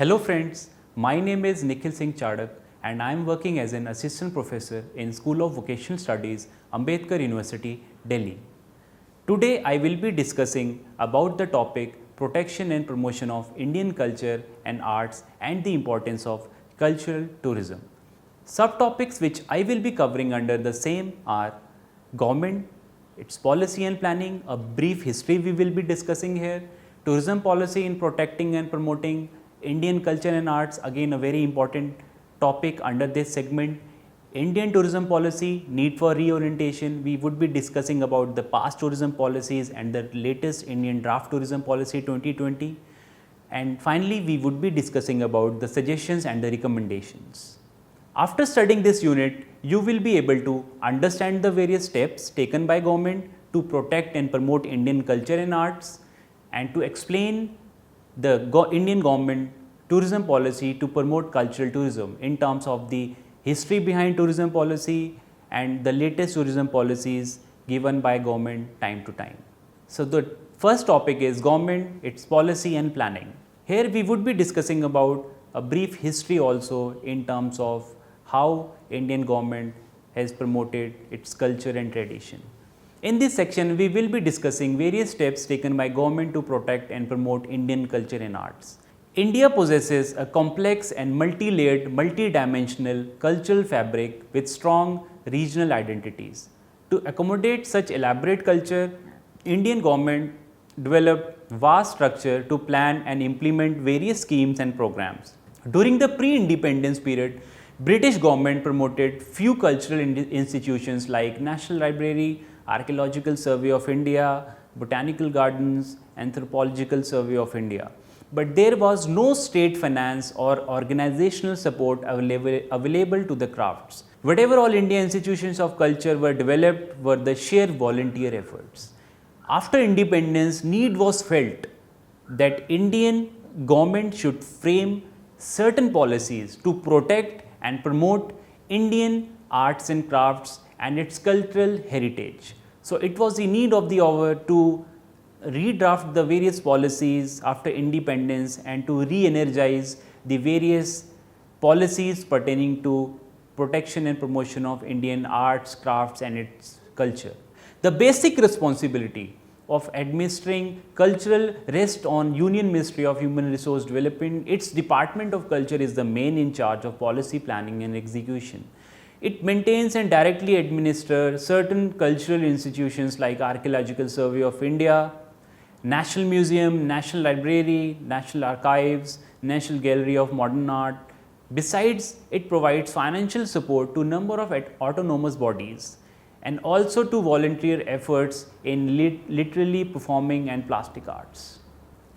Hello friends, my name is Nikhil Singh Chadak and I am working as an assistant professor in School of Vocational Studies, Ambedkar University, Delhi. Today I will be discussing about the topic protection and promotion of Indian culture and arts and the importance of cultural tourism. Subtopics which I will be covering under the same are government, its policy and planning, a brief history we will be discussing here, tourism policy in protecting and promoting Indian culture and arts, again a very important topic under this segment, Indian tourism policy, need for reorientation. We would be discussing about the past tourism policies and the latest Indian draft tourism policy 2020. And finally, we would be discussing about the suggestions and the recommendations. After studying this unit, you will be able to understand the various steps taken by government to protect and promote Indian culture and arts and to explain the Indian government tourism policy to promote cultural tourism in terms of the history behind tourism policy and the latest tourism policies given by government time to time. So, the first topic is government, its policy and planning. Here we would be discussing about a brief history also in terms of how Indian government has promoted its culture and tradition. In this section, we will be discussing various steps taken by government to protect and promote Indian culture and arts. India possesses a complex and multi-layered, multi-dimensional cultural fabric with strong regional identities. To accommodate such elaborate culture, Indian government developed vast structure to plan and implement various schemes and programs. During the pre-independence period, British government promoted few cultural institutions like National Library, Archaeological Survey of India, Botanical Gardens, Anthropological Survey of India. But there was no state finance or organizational support available to the crafts. Whatever all India institutions of culture were developed were the sheer volunteer efforts. After independence, need was felt that Indian government should frame certain policies to protect and promote Indian arts and crafts and its cultural heritage. So, it was the need of the hour to redraft the various policies after independence and to re-energize the various policies pertaining to protection and promotion of Indian arts, crafts and its culture. The basic responsibility of administering cultural rests on Union Ministry of Human Resource Development. Its Department of Culture is the main in charge of policy planning and execution. It maintains and directly administers certain cultural institutions like Archaeological Survey of India, National Museum, National Library, National Archives, National Gallery of Modern Art. Besides, it provides financial support to a number of autonomous bodies and also to volunteer efforts in literally performing and plastic arts.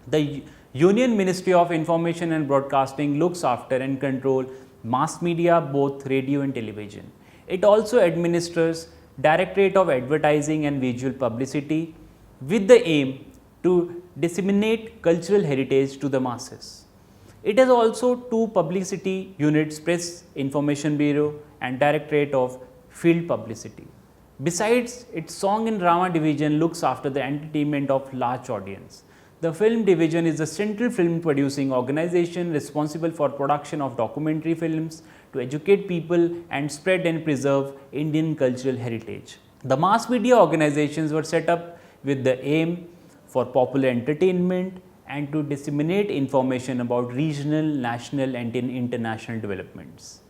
The Union Ministry of Information and Broadcasting looks after and controls mass media, both radio and television. It also administers Directorate of Advertising and Visual Publicity with the aim to disseminate cultural heritage to the masses. It has also two publicity units, Press Information Bureau and Directorate of Field Publicity. Besides, its Song and Drama division looks after the entertainment of large audience. The film division is the central film producing organization responsible for production of documentary films to educate people and spread and preserve Indian cultural heritage. The mass media organizations were set up with the aim for popular entertainment and to disseminate information about regional, national and international developments.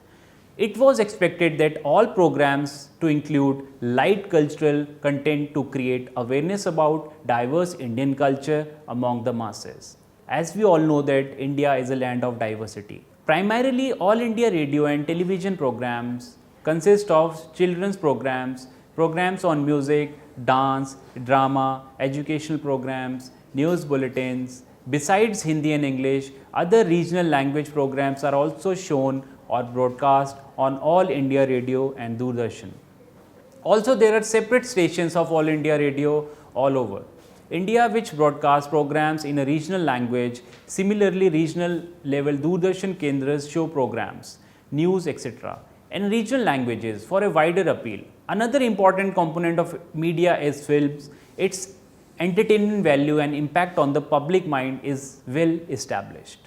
It was expected that all programs to include light cultural content to create awareness about diverse Indian culture among the masses. As we all know that India is a land of diversity. Primarily, All India radio and television programs consist of children's programs, programs on music, dance, drama, educational programs, news bulletins. Besides Hindi and English, other regional language programs are also shown or broadcast on All India Radio and Doordarshan. Also, there are separate stations of All India Radio all over India which broadcast programs in a regional language. Similarly, regional level Doordarshan Kendras show programs, news etc. in regional languages for a wider appeal. Another important component of media is films. Its entertainment value and impact on the public mind is well established.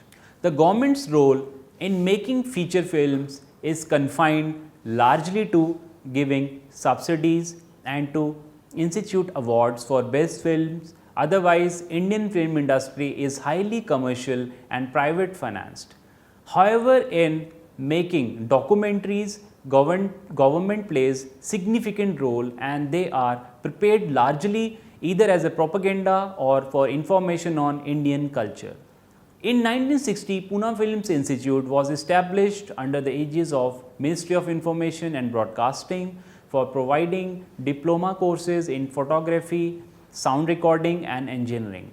The government's role in making feature films is confined largely to giving subsidies and to institute awards for best films. Otherwise, Indian film industry is highly commercial and private financed. However, in making documentaries, government plays significant role, and they are prepared largely either as a propaganda or for information on Indian culture. In 1960, Pune Films Institute was established under the aegis of Ministry of Information and Broadcasting for providing diploma courses in photography, sound recording and engineering.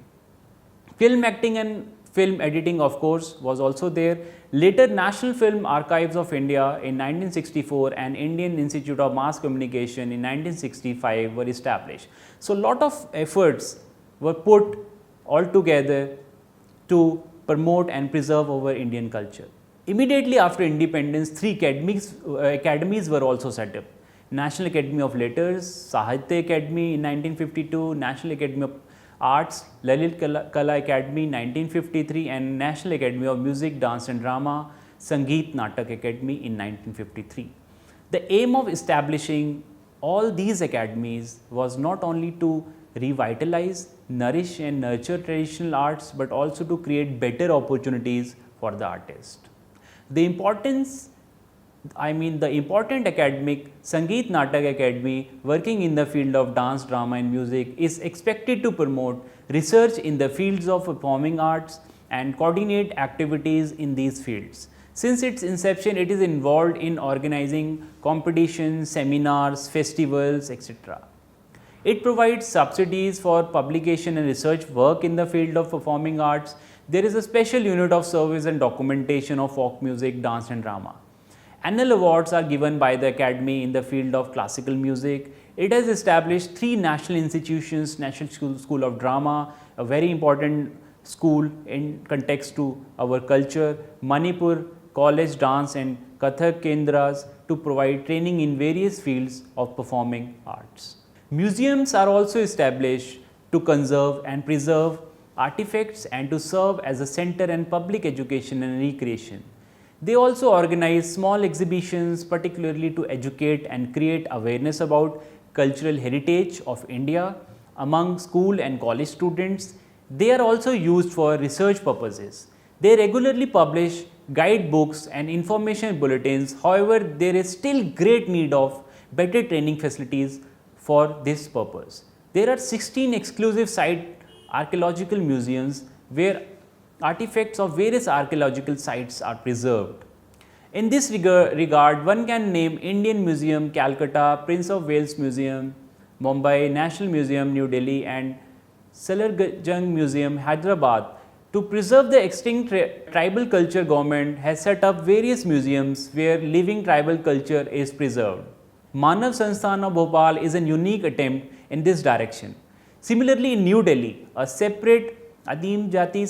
Film acting and film editing, of course, was also there. Later, National Film Archives of India in 1964 and Indian Institute of Mass Communication in 1965 were established. So, lot of efforts were put all together to promote and preserve our Indian culture. Immediately after independence, three academies were also set up. National Academy of Letters, Sahitya Academy in 1952, National Academy of Arts, Lalit Kala Academy 1953 and National Academy of Music, Dance and Drama, Sangeet Natak Academy in 1953. The aim of establishing all these academies was not only to revitalize, nourish and nurture traditional arts, but also to create better opportunities for the artist. The important academic Sangeet Natak Academy, working in the field of dance, drama and music, is expected to promote research in the fields of performing arts and coordinate activities in these fields. Since its inception, it is involved in organizing competitions, seminars, festivals, etc. It provides subsidies for publication and research work in the field of performing arts. There is a special unit of service and documentation of folk music, dance and drama. Annual awards are given by the Academy in the field of classical music. It has established three national institutions: National School of Drama, a very important school in context to our culture, Manipur College Dance and Kathak Kendras to provide training in various fields of performing arts. Museums are also established to conserve and preserve artifacts and to serve as a center and public education and recreation. They also organize small exhibitions, particularly to educate and create awareness about cultural heritage of India among school and college students. They are also used for research purposes. They regularly publish guidebooks and information bulletins. However, there is still great need of better training facilities for this purpose. There are 16 exclusive site archaeological museums where artifacts of various archaeological sites are preserved. In this regard, one can name Indian Museum, Calcutta, Prince of Wales Museum, Mumbai, National Museum, New Delhi and Salarjung Museum, Hyderabad. To preserve the extinct tribal culture, government has set up various museums where living tribal culture is preserved. Manav Sansthan of Bhopal is a unique attempt in this direction. Similarly, in New Delhi, a separate Adim Jati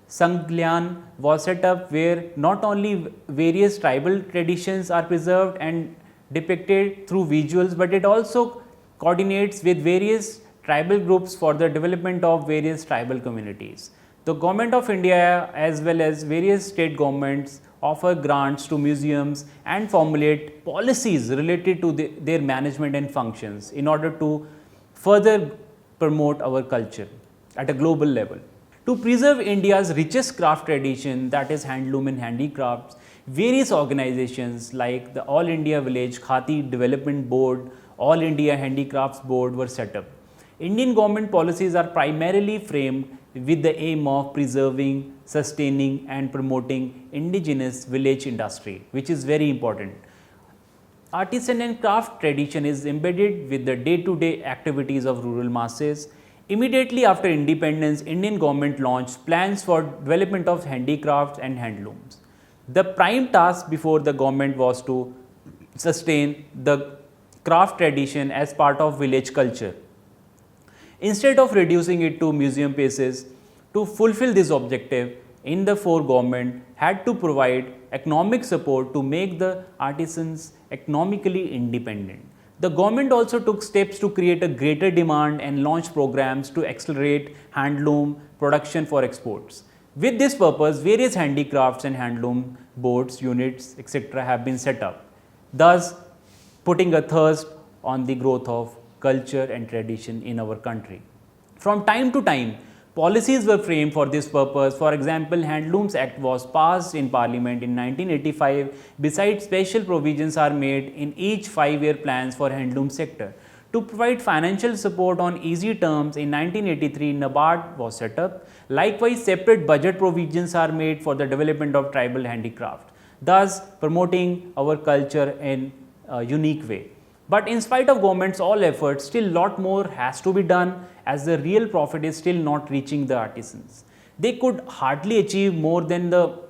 Sanglyan was set up where not only various tribal traditions are preserved and depicted through visuals, but it also coordinates with various tribal groups for the development of various tribal communities. The Government of India as well as various state governments offer grants to museums and formulate policies related to their management and functions in order to further promote our culture at a global level. To preserve India's richest craft tradition, that is handloom and handicrafts, various organizations like the All India Village Khati Development Board, All India Handicrafts Board were set up. Indian government policies are primarily framed with the aim of preserving, sustaining and promoting indigenous village industry, which is very important. Artisan and craft tradition is embedded with the day-to-day activities of rural masses. Immediately after independence, Indian government launched plans for development of handicrafts and handlooms. The prime task before the government was to sustain the craft tradition as part of village culture. Instead of reducing it to museum pieces, to fulfill this objective, in the fore government had to provide economic support to make the artisans economically independent. The government also took steps to create a greater demand and launch programs to accelerate handloom production for exports. With this purpose, various handicrafts and handloom boards, units, etc. have been set up, thus putting a thirst on the growth of culture and tradition in our country. From time to time, policies were framed for this purpose. For example, Handlooms Act was passed in Parliament in 1985. Besides, special provisions are made in each 5-year plans for handloom sector. To provide financial support on easy terms, in 1983, NABARD was set up. Likewise, separate budget provisions are made for the development of tribal handicraft, thus promoting our culture in a unique way. But in spite of government's all efforts, still lot more has to be done, as the real profit is still not reaching the artisans. They could hardly achieve more than the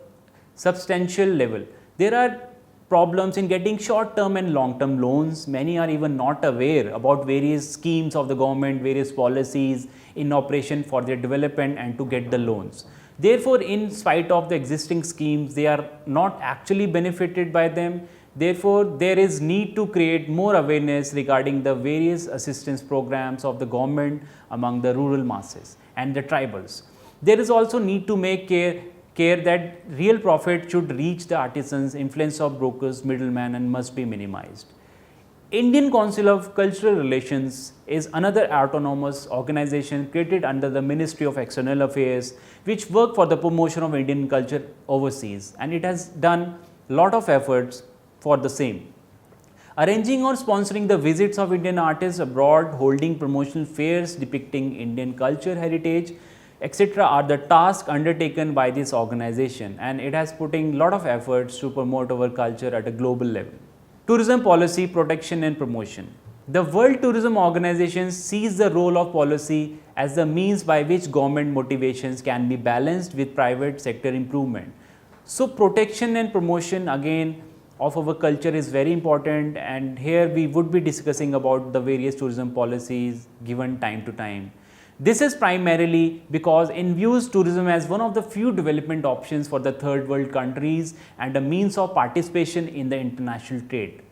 substantial level. There are problems in getting short-term and long-term loans. Many are even not aware about various schemes of the government, various policies in operation for their development and to get the loans. Therefore, in spite of the existing schemes, they are not actually benefited by them. Therefore, there is need to create more awareness regarding the various assistance programs of the government among the rural masses and the tribals. There is also need to make care that real profit should reach the artisans, influence of brokers, middlemen, and must be minimized. Indian Council of Cultural Relations is another autonomous organization created under the Ministry of External Affairs, which work for the promotion of Indian culture overseas, and it has done lot of efforts for the same. Arranging or sponsoring the visits of Indian artists abroad, holding promotional fairs depicting Indian culture, heritage, etc. are the tasks undertaken by this organization, and it has putting lot of efforts to promote our culture at a global level. Tourism policy, protection and promotion. The World Tourism Organization sees the role of policy as the means by which government motivations can be balanced with private sector improvement. So protection and promotion again of our culture is very important, and here we would be discussing about the various tourism policies given time to time. This is primarily because in views tourism as one of the few development options for the third world countries and a means of participation in the international trade.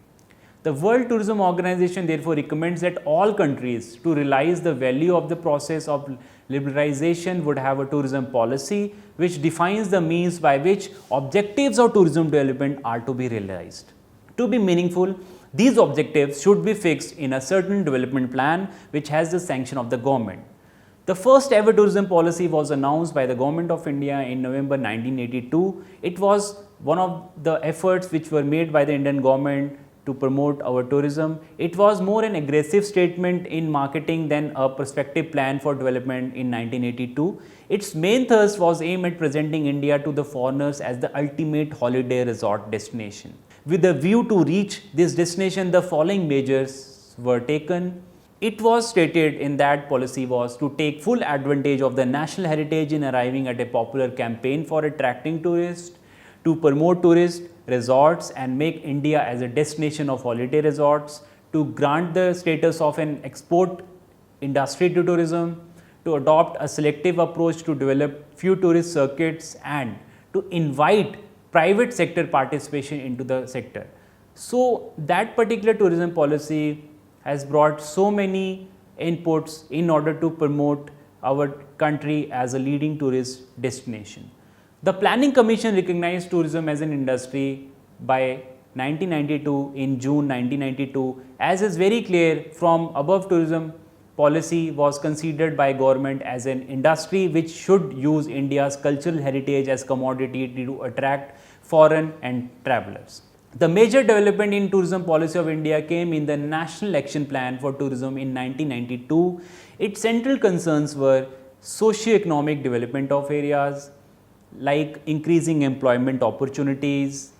The World Tourism Organization therefore recommends that all countries to realize the value of the process of liberalization would have a tourism policy which defines the means by which objectives of tourism development are to be realized. To be meaningful, these objectives should be fixed in a certain development plan which has the sanction of the government. The first ever tourism policy was announced by the Government of India in November 1982. It was one of the efforts which were made by the Indian government to promote our tourism. It was more an aggressive statement in marketing than a prospective plan for development in 1982. Its main thrust was aimed at presenting India to the foreigners as the ultimate holiday resort destination. With a view to reach this destination, the following measures were taken. It was stated in that policy was to take full advantage of the national heritage in arriving at a popular campaign for attracting tourists, to promote tourist resorts and make India as a destination of holiday resorts, to grant the status of an export industry to tourism, to adopt a selective approach to develop few tourist circuits, and to invite private sector participation into the sector. So that particular tourism policy has brought so many inputs in order to promote our country as a leading tourist destination. The Planning Commission recognized tourism as an industry by 1992, in June 1992, as is very clear from above. Tourism policy was considered by government as an industry which should use India's cultural heritage as commodity to attract foreign and travelers. The major development in tourism policy of India came in the National Action Plan for Tourism in 1992. Its central concerns were socio-economic development of areas, like increasing employment opportunities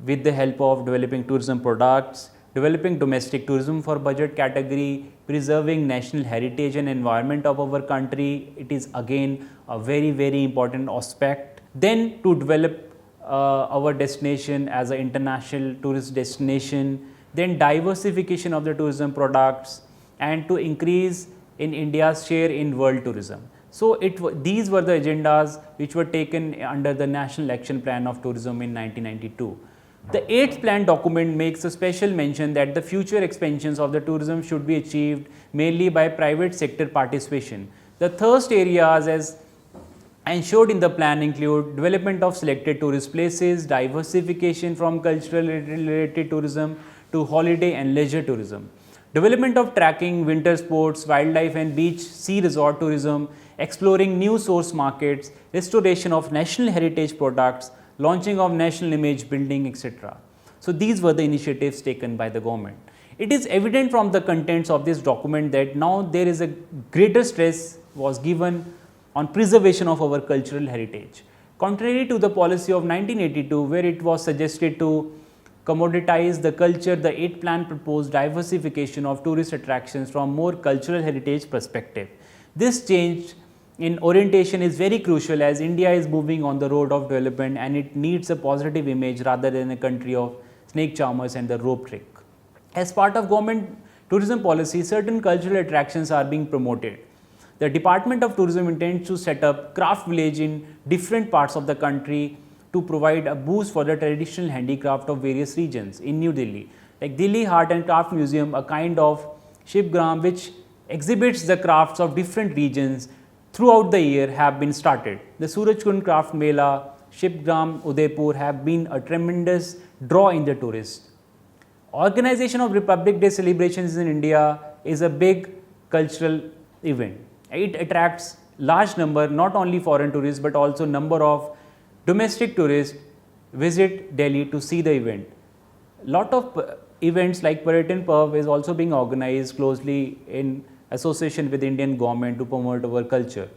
with the help of developing tourism products, developing domestic tourism for budget category, preserving national heritage and environment of our country. It is again a very important aspect. Then to develop our destination as an international tourist destination, then diversification of the tourism products, and to increase in India's share in world tourism. So these were the agendas which were taken under the National Action Plan of Tourism in 1992. The 8th plan document makes a special mention that the future expansions of the tourism should be achieved mainly by private sector participation. The thrust areas as ensured in the plan include development of selected tourist places, diversification from cultural related tourism to holiday and leisure tourism, development of trekking, winter sports, wildlife and beach sea resort tourism, exploring new source markets, restoration of national heritage products, launching of national image building, etc. So these were the initiatives taken by the government. It is evident from the contents of this document that now there is a greater stress was given on preservation of our cultural heritage. Contrary to the policy of 1982, where it was suggested to commoditize the culture, the 8th plan proposed diversification of tourist attractions from more cultural heritage perspective. This change in orientation is very crucial as India is moving on the road of development and it needs a positive image rather than a country of snake charmers and the rope trick. As part of government tourism policy, certain cultural attractions are being promoted. The Department of Tourism intends to set up craft village in different parts of the country to provide a boost for the traditional handicraft of various regions in New Delhi. Like Delhi Art and Craft Museum, a kind of Shivgram which exhibits the crafts of different regions throughout the year have been started. The Surajkund Craft Mela, Shivgram, Udaipur have been a tremendous draw in the tourists. Organization of Republic Day celebrations in India is a big cultural event. It attracts large number not only foreign tourists but also number of domestic tourists visit Delhi to see the event. Lot of events like Paratan Parv is also being organized closely in association with Indian government to promote our culture.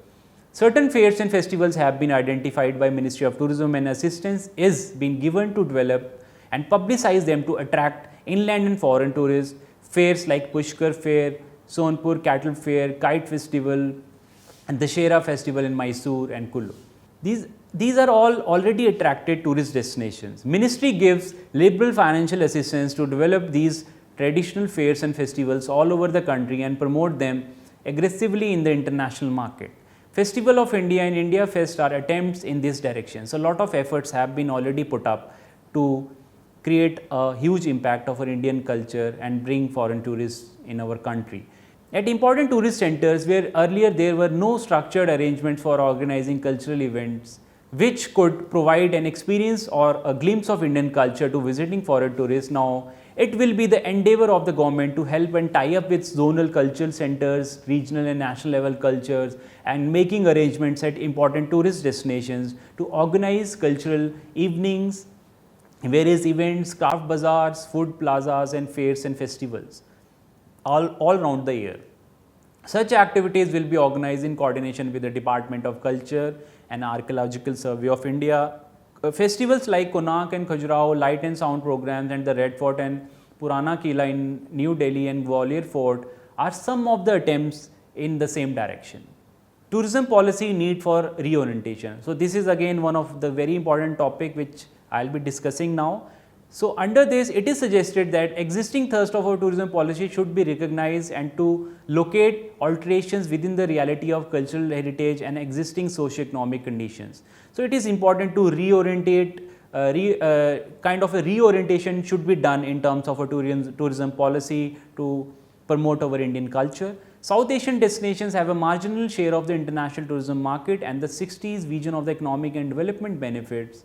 Certain fairs and festivals have been identified by Ministry of Tourism and assistance is being given to develop and publicize them to attract inland and foreign tourists. Fairs like Pushkar Fair, Sonpur Cattle Fair, Kite Festival and the Dussehra Festival in Mysore and Kullu. These are all already attracted tourist destinations. Ministry gives liberal financial assistance to develop these traditional fairs and festivals all over the country and promote them aggressively in the international market. Festival of India and India Fest are attempts in this direction. So, a lot of efforts have been already put up to create a huge impact of our Indian culture and bring foreign tourists in our country. At important tourist centers where earlier there were no structured arrangements for organizing cultural events which could provide an experience or a glimpse of Indian culture to visiting foreign tourists, now it will be the endeavor of the government to help and tie up with zonal cultural centers, regional and national level cultures and making arrangements at important tourist destinations to organize cultural evenings, various events, craft bazaars, food plazas and fairs and festivals all around the year. Such activities will be organized in coordination with the Department of Culture and Archaeological Survey of India. Festivals like Konark and Khajuraho, light and sound programs and the Red Fort and Purana Kila in New Delhi and Gwalior Fort are some of the attempts in the same direction. Tourism policy need for reorientation. So, this is again one of the very important topic which I will be discussing now. So, under this it is suggested that existing thirst of our tourism policy should be recognized and to locate alterations within the reality of cultural heritage and existing socio-economic conditions. So, it is important to reorientate, kind of a reorientation should be done in terms of a tourism policy to promote our Indian culture. South Asian destinations have a marginal share of the international tourism market and the 60s vision of the economic and development benefits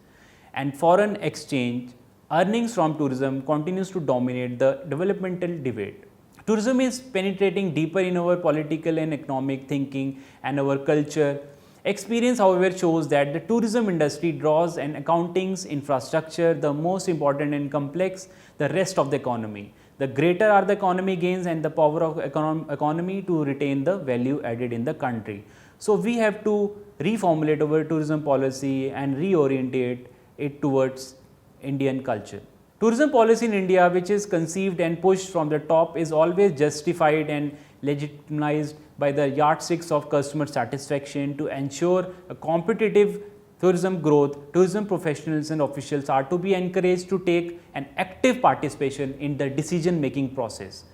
and foreign exchange earnings from tourism continues to dominate the developmental debate. Tourism is penetrating deeper in our political and economic thinking and our culture. Experience, however, shows that the tourism industry draws and accountings infrastructure, the most important and complex, the rest of the economy. The greater are the economy gains and the power of economy to retain the value added in the country. So, we have to reformulate our tourism policy and reorientate it towards Indian culture. Tourism policy in India, which is conceived and pushed from the top, is always justified and legitimized by the yardsticks of customer satisfaction. To ensure a competitive tourism growth, tourism professionals and officials are to be encouraged to take an active participation in the decision making process.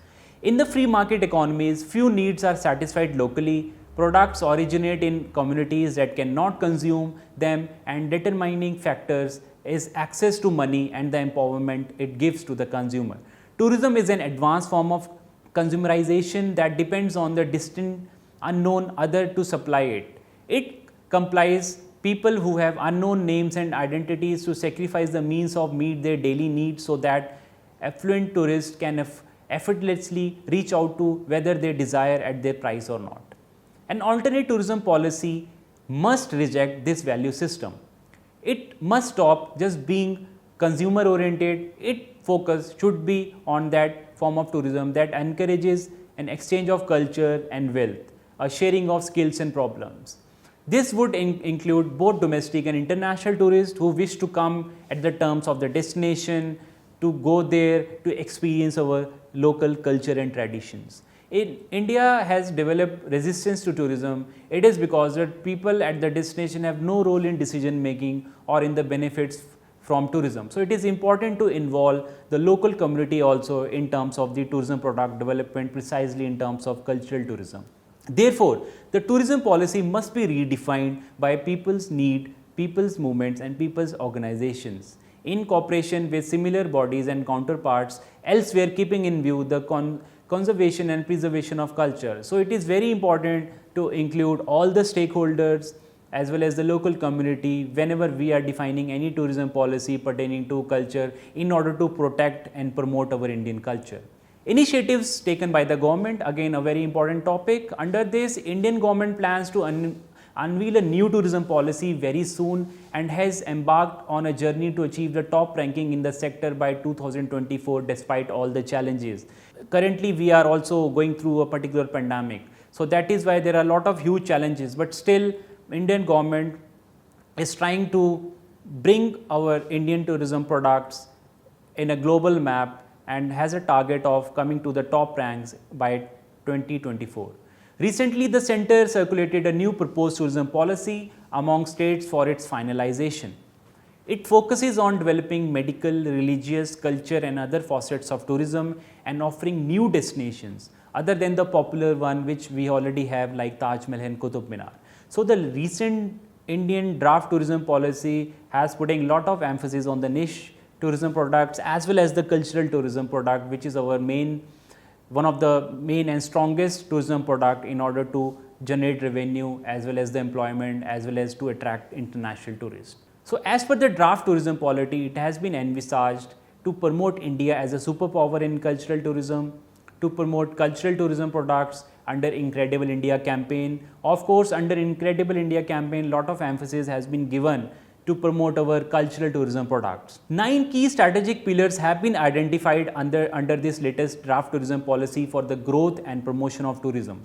In the free market economies, few needs are satisfied locally. Products originate in communities that cannot consume them, and determining factors is access to money and the empowerment it gives to the consumer. Tourism is an advanced form of consumerization that depends on the distant unknown other to supply it. It complies people who have unknown names and identities to sacrifice the means of meet their daily needs so that affluent tourists can effortlessly reach out to whether they desire at their price or not. An alternate tourism policy must reject this value system. It must stop just being consumer oriented. Its focus should be on that form of tourism that encourages an exchange of culture and wealth, a sharing of skills and problems. This would include both domestic and international tourists who wish to come at the terms of the destination, to go there to experience our local culture and traditions. India has developed resistance to tourism. It is because that people at the destination have no role in decision making or in the benefits from tourism. So it is important to involve the local community also in terms of the tourism product development, precisely in terms of cultural tourism. Therefore, the tourism policy must be redefined by people's need, people's movements and people's organizations in cooperation with similar bodies and counterparts elsewhere, keeping in view the conservation and preservation of culture. So it is very important to include all the stakeholders as well as the local community whenever we are defining any tourism policy pertaining to culture in order to protect and promote our Indian culture. Initiatives taken by the government, again a very important topic. Under this, Indian government plans to unveil a new tourism policy very soon and has embarked on a journey to achieve the top ranking in the sector by 2024 despite all the challenges. Currently, we are also going through a particular pandemic. So that is why there are a lot of huge challenges, but still Indian government is trying to bring our Indian tourism products in a global map and has a target of coming to the top ranks by 2024. Recently, the center circulated a new proposed tourism policy among states for its finalization. It focuses on developing medical, religious, culture and other facets of tourism and offering new destinations other than the popular one which we already have like Taj Mahal and Qutub Minar. So the recent Indian draft tourism policy has putting a lot of emphasis on the niche tourism products as well as the cultural tourism product, which is our one of the main and strongest tourism product in order to generate revenue as well as the employment as well as to attract international tourists. So as per the draft tourism policy, it has been envisaged to promote India as a superpower in cultural tourism, to promote cultural tourism products under Incredible India campaign. Of course, under Incredible India campaign, lot of emphasis has been given to promote our cultural tourism products. 9 key strategic pillars have been identified under this latest draft tourism policy for the growth and promotion of tourism.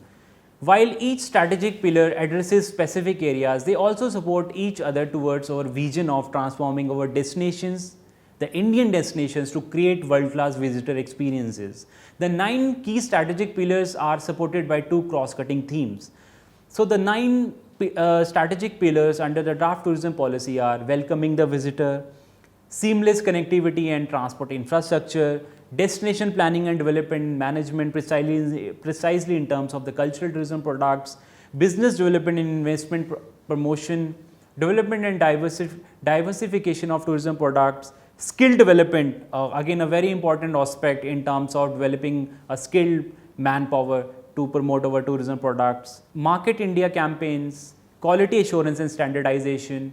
While each strategic pillar addresses specific areas, they also support each other towards our vision of transforming our destinations, the Indian destinations, to create world-class visitor experiences. The 9 key strategic pillars are supported by 2 cross-cutting themes. So the 9 strategic pillars under the draft tourism policy are welcoming the visitor, seamless connectivity and transport infrastructure, destination planning and development management precisely in terms of the cultural tourism products, business development and investment promotion, development and diversification of tourism products, skill development, again a very important aspect in terms of developing a skilled manpower to promote our tourism products, Market India campaigns, quality assurance and standardization,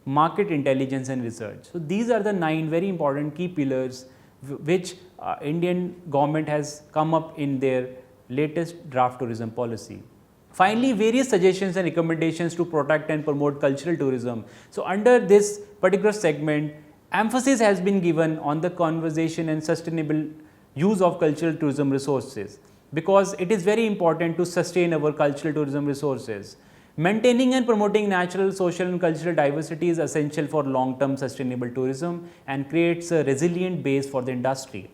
market intelligence and research. So these are the 9 very important key pillars which Indian government has come up in their latest draft tourism policy. Finally, various suggestions and recommendations to protect and promote cultural tourism. So under this particular segment, emphasis has been given on the conservation and sustainable use of cultural tourism resources, because it is very important to sustain our cultural tourism resources. Maintaining and promoting natural, social and cultural diversity is essential for long-term sustainable tourism and creates a resilient base for the industry.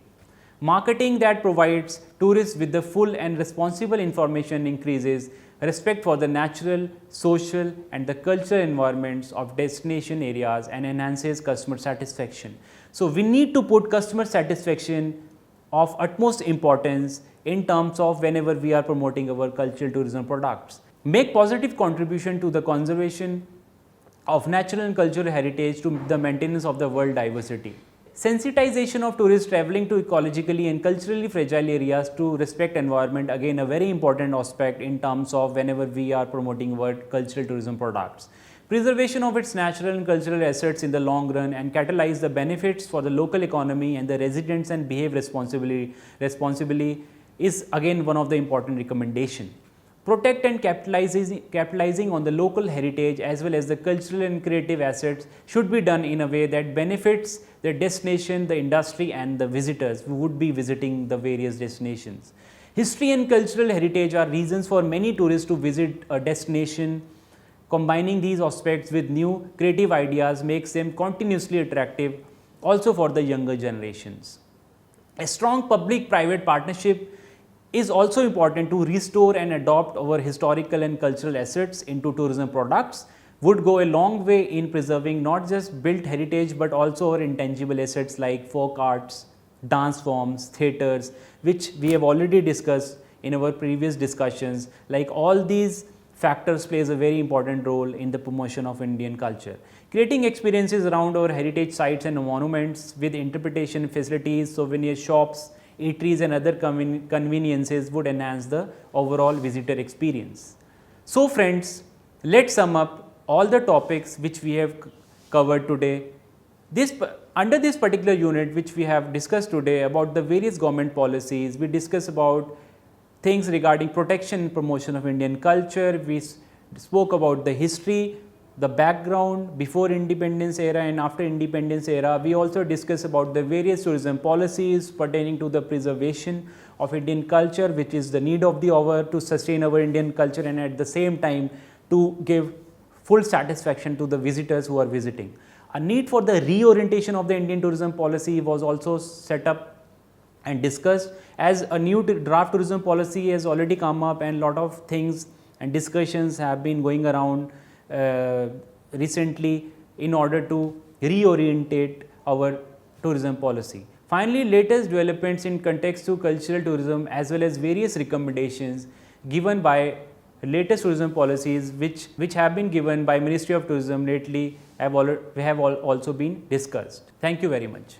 Marketing that provides tourists with the full and responsible information increases respect for the natural, social and the cultural environments of destination areas and enhances customer satisfaction. So we need to put customer satisfaction of utmost importance in terms of whenever we are promoting our cultural tourism products. Make positive contribution to the conservation of natural and cultural heritage to the maintenance of the world diversity. Sensitization of tourists traveling to ecologically and culturally fragile areas to respect environment, again a very important aspect in terms of whenever we are promoting our cultural tourism products. preservation of its natural and cultural assets in the long run, and catalyze the benefits for the local economy and the residents and behave responsibly is again one of the important recommendation. Protect and capitalizing on the local heritage as well as the cultural and creative assets should be done in a way that benefits the destination, the industry and the visitors who would be visiting the various destinations. History and cultural heritage are reasons for many tourists to visit a destination. Combining these aspects with new creative ideas makes them continuously attractive also for the younger generations. A strong public-private partnership is also important to restore and adopt our historical and cultural assets into tourism products, would go a long way in preserving not just built heritage but also our intangible assets like folk arts, dance forms, theatres, which we have already discussed in our previous discussions. Like all these factors plays a very important role in the promotion of Indian culture. Creating experiences around our heritage sites and monuments with interpretation facilities, souvenir shops, eateries and other conveniences would enhance the overall visitor experience. So friends, let's sum up all the topics which we have covered today. Under this particular unit which we have discussed today about the various government policies, we discussed about things regarding protection and promotion of Indian culture. We spoke about the history, the background before independence era and after independence era. We also discussed about the various tourism policies pertaining to the preservation of Indian culture, which is the need of the hour to sustain our Indian culture and at the same time to give full satisfaction to the visitors who are visiting. A need for the reorientation of the Indian tourism policy was also set up and discussed, as a new draft tourism policy has already come up and lot of things and discussions have been going around recently in order to reorientate our tourism policy. Finally, latest developments in context to cultural tourism as well as various recommendations given by latest tourism policies which have been given by Ministry of Tourism lately have also been discussed. Thank you very much.